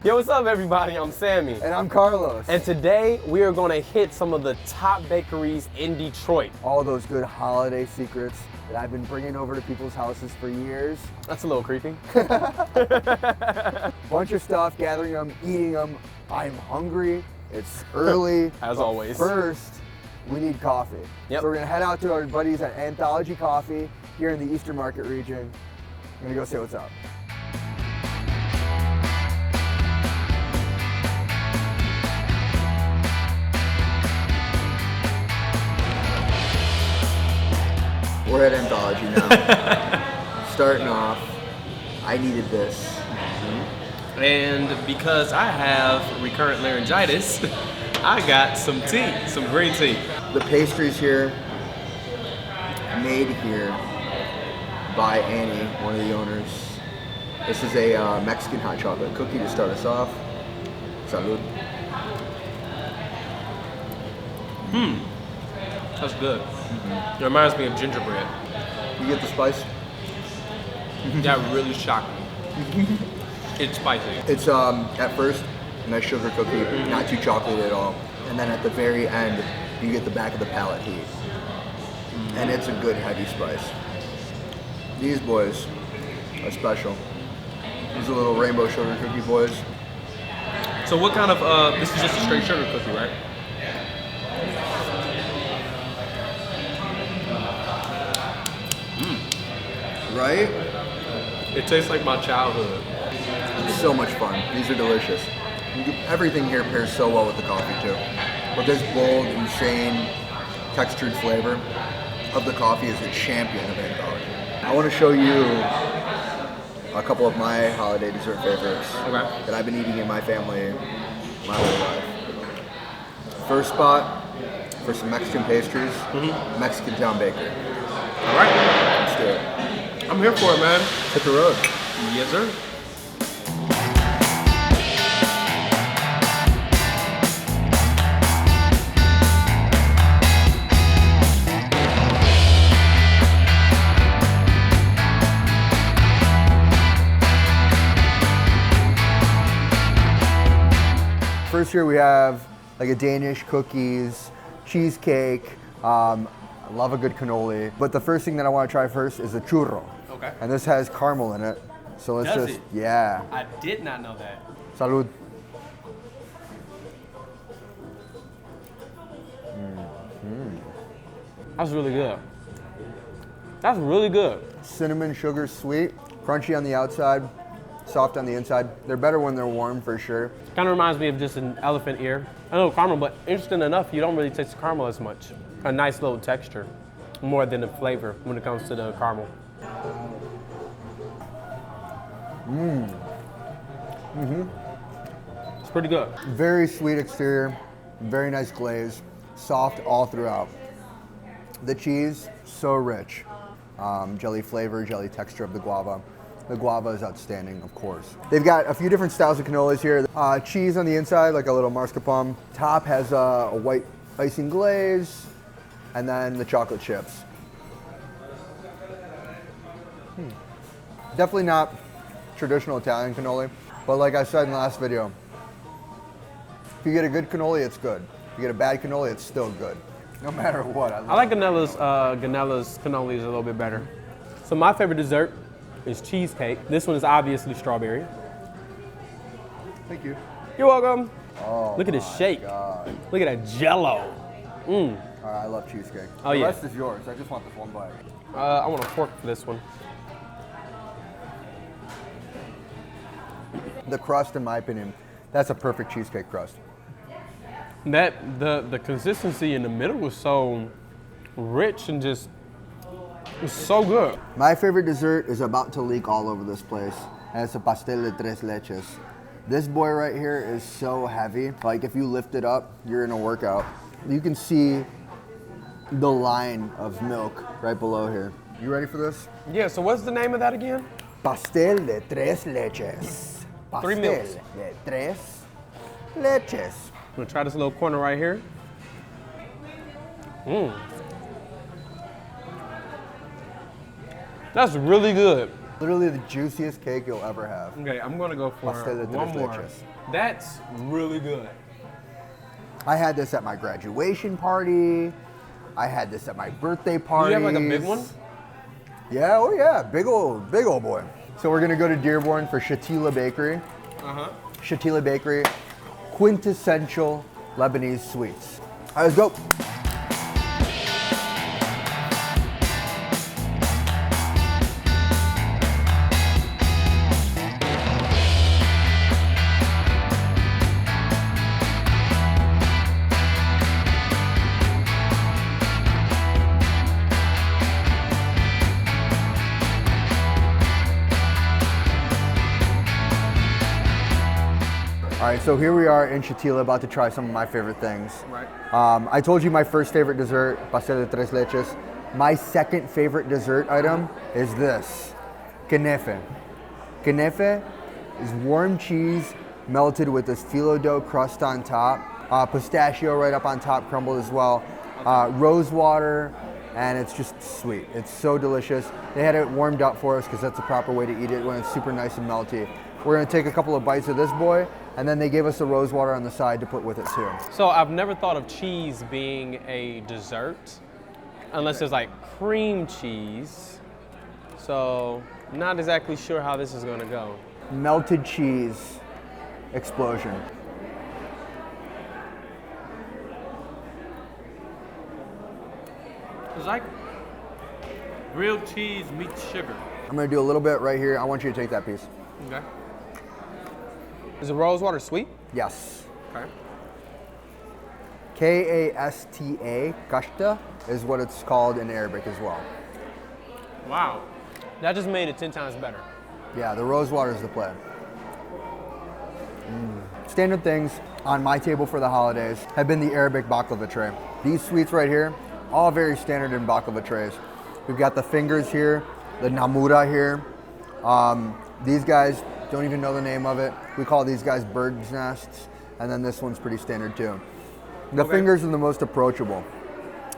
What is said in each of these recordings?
Yo, what's up everybody? I'm Sammy. And I'm Carlos. And today we are gonna hit some of the top bakeries in Detroit. All those good holiday secrets that I've been bringing over to people's houses for years. That's a little creepy. Bunch of stuff, gathering them, eating them. I'm hungry. It's early. As always. First, we need coffee. Yep. So we're gonna head out to our buddies at Anthology Coffee here in the Eastern Market region. I'm gonna go say what's up. We're at Anthology now. Starting off, I needed this. And because I have recurrent laryngitis, I got some tea, some green tea. The pastries here, made here by Annie, one of the owners. This is a Mexican hot chocolate cookie to start us off. Salud. That's good. It reminds me of gingerbread. You get the spice? That really shocked me. It's spicy. It's at first nice sugar cookie, not too chocolatey at all, and then at the very end you get the back of the palate heat, and it's a good heavy spice. These boys are special. These are little rainbow sugar cookie boys. So what kind of, this is just a straight sugar cookie, right? Right? It tastes like my childhood. It's so much fun. These are delicious. Everything here pairs so well with the coffee too. But this bold, insane, textured flavor of the coffee is a champion of Anthology. I want to show you a couple of my holiday dessert favorites that I've been eating in my family my whole life. First spot for some Mexican pastries, Mexican Town Bakery. All right. Let's do it. I'm here for it, man. Hit the road. Yes, sir. First here we have like a Danish cookies, cheesecake. I love a good cannoli. But the first thing that I want to try first is a churro. Okay. And this has caramel in it. So let's Does just, it? yeah. I did not know that. Salud. That's really good. That's really good. Cinnamon, sugar, sweet, crunchy on the outside, soft on the inside. They're better when they're warm for sure. Kind of reminds me of just an elephant ear. I know caramel, but interesting enough, you don't really taste the caramel as much. A nice little texture, more than the flavor when it comes to the caramel. It's pretty good. Very sweet exterior, very nice glaze, soft all throughout. The cheese, so rich. Jelly flavor, jelly texture of the guava. The guava is outstanding, of course. They've got a few different styles of cannolis here. Cheese on the inside, like a little mascarpone. Top has a white icing glaze, and then the chocolate chips. Definitely not traditional Italian cannoli, but like I said in the last video, if you get a good cannoli, it's good. If you get a bad cannoli, it's still good, no matter what. I like Ganella's cannolis a little bit better. So my favorite dessert is cheesecake. This one is obviously strawberry. Thank you. You're welcome. Oh, look at this shake. God. Look at that jello. All right, I love cheesecake. Oh, the yeah. rest is yours. I just want this one bite. I want a fork for this one. The crust, in my opinion, that's a perfect cheesecake crust. That the consistency in the middle was so rich and just it's so good. My favorite dessert is about to leak all over this place, and it's a pastel de tres leches. This boy right here is so heavy. Like if you lift it up, you're in a workout. You can see the line of milk right below here. You ready for this? Yeah, so what's the name of that again? Pastel de tres leches. Three milks. Pastel de tres leches. I'm gonna try this little corner right here. That's really good. Literally the juiciest cake you'll ever have. Okay, I'm gonna go for Pastel de one tres more. leches. That's really good. I had this at my graduation party. I had this at my birthday Do party. you have like a big one? Yeah, oh yeah, big old boy. So we're gonna go to Dearborn for Shatila Bakery. Shatila Bakery, quintessential Lebanese sweets. All right, let's go. All right, so here we are in Shatila, about to try some of my favorite things. Right. I told you my first favorite dessert, pastel de tres leches. My second favorite dessert item is this, kenefe. Kenefe is warm cheese melted with this phyllo dough crust on top, pistachio right up on top, crumbled as well, rose water, and it's just sweet. It's so delicious. They had it warmed up for us because that's the proper way to eat it when it's super nice and melty. We're gonna take a couple of bites of this boy, and then they gave us the rose water on the side to put with it too. So I've never thought of cheese being a dessert, unless there's like cream cheese. So not exactly sure how this is gonna go. Melted cheese explosion. It's like real cheese meets sugar. I'm gonna do a little bit right here. I want you to take that piece. Okay. Is the rose water sweet? Yes. Okay. K-A-S-T-A, kashta, is what it's called in Arabic as well. Wow. That just made it 10 times better. Yeah, the rose water is the play. Standard things on my table for the holidays have been the Arabic baklava tray. These sweets right here, all very standard in baklava trays. We've got the fingers here, the namura here. These guys, don't even know the name of it. We call these guys bird's nests, and then this one's pretty standard too. The fingers are the most approachable.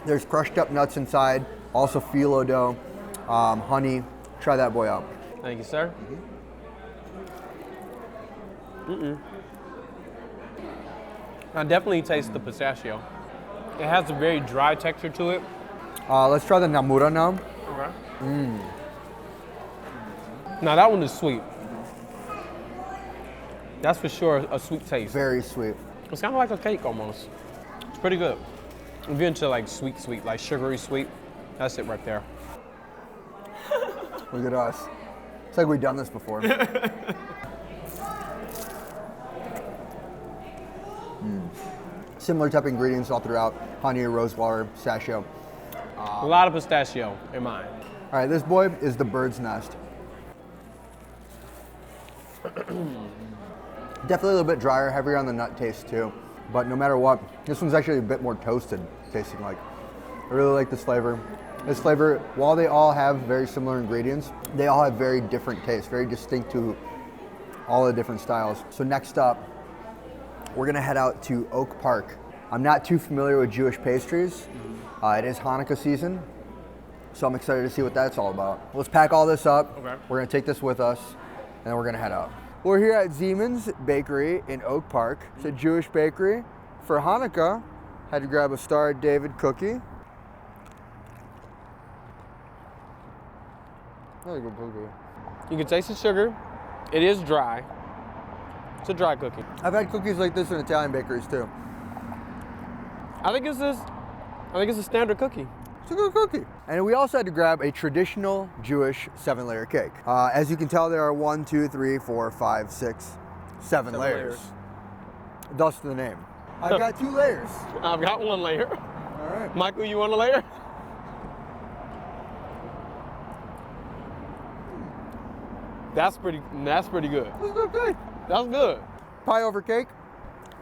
There's crushed up nuts inside, also phyllo dough, honey. Try that boy out. Thank you, sir. I definitely taste the pistachio. It has a very dry texture to it. Let's try the namura now. Okay. Now that one is sweet. That's for sure a sweet taste. Very sweet. It's kind of like a cake almost. It's pretty good. If you're into like sweet, like sugary sweet, that's it right there. Look at us. It's like we've done this before. Similar type ingredients all throughout. Honey, rose water, pistachio. A lot of pistachio in mine. All right, this boy is the bird's nest. Definitely a little bit drier, heavier on the nut taste too. But no matter what, this one's actually a bit more toasted tasting like. I really like this flavor. This flavor, while they all have very similar ingredients, they all have very different tastes, very distinct to all the different styles. So next up, we're gonna head out to Oak Park. I'm not too familiar with Jewish pastries. It is Hanukkah season, so I'm excited to see what that's all about. Let's pack all this up. Okay. We're gonna take this with us, and then we're gonna head out. We're here at Siemens Bakery in Oak Park. It's a Jewish bakery. For Hanukkah, had to grab a Star David cookie. Really good cookie. You can taste the sugar. It is dry. It's a dry cookie. I've had cookies like this in Italian bakeries too. I think it's a standard cookie. It's a good cookie. And we also had to grab a traditional Jewish 7-layer cake. As you can tell, there are 1, 2, 3, 4, 5, 6, 7 layers. Thus the name. I've got 2 layers. I've got 1 layer. All right. Michael, you want a layer? That's pretty good. This is good cake. That's good. Pie over cake.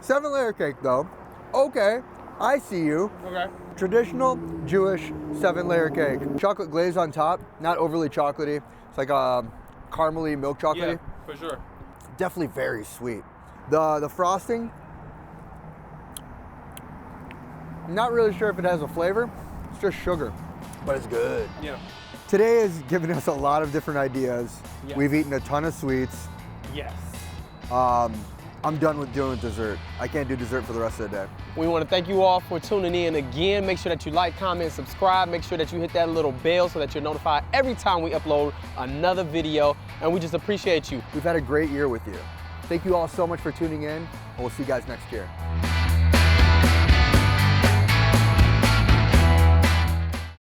7-layer cake though. Okay, I see you. Okay. Traditional Jewish 7-layer cake. Chocolate glaze on top, not overly chocolatey. It's like a caramely milk chocolatey. Yeah, for sure. Definitely very sweet. The frosting, not really sure if it has a flavor. It's just sugar, but it's good. Yeah. Today has given us a lot of different ideas. Yes. We've eaten a ton of sweets. Yes. I'm done with doing dessert. I can't do dessert for the rest of the day. We want to thank you all for tuning in again. Make sure that you like, comment, subscribe. Make sure that you hit that little bell so that you're notified every time we upload another video. And we just appreciate you. We've had a great year with you. Thank you all so much for tuning in, and we'll see you guys next year.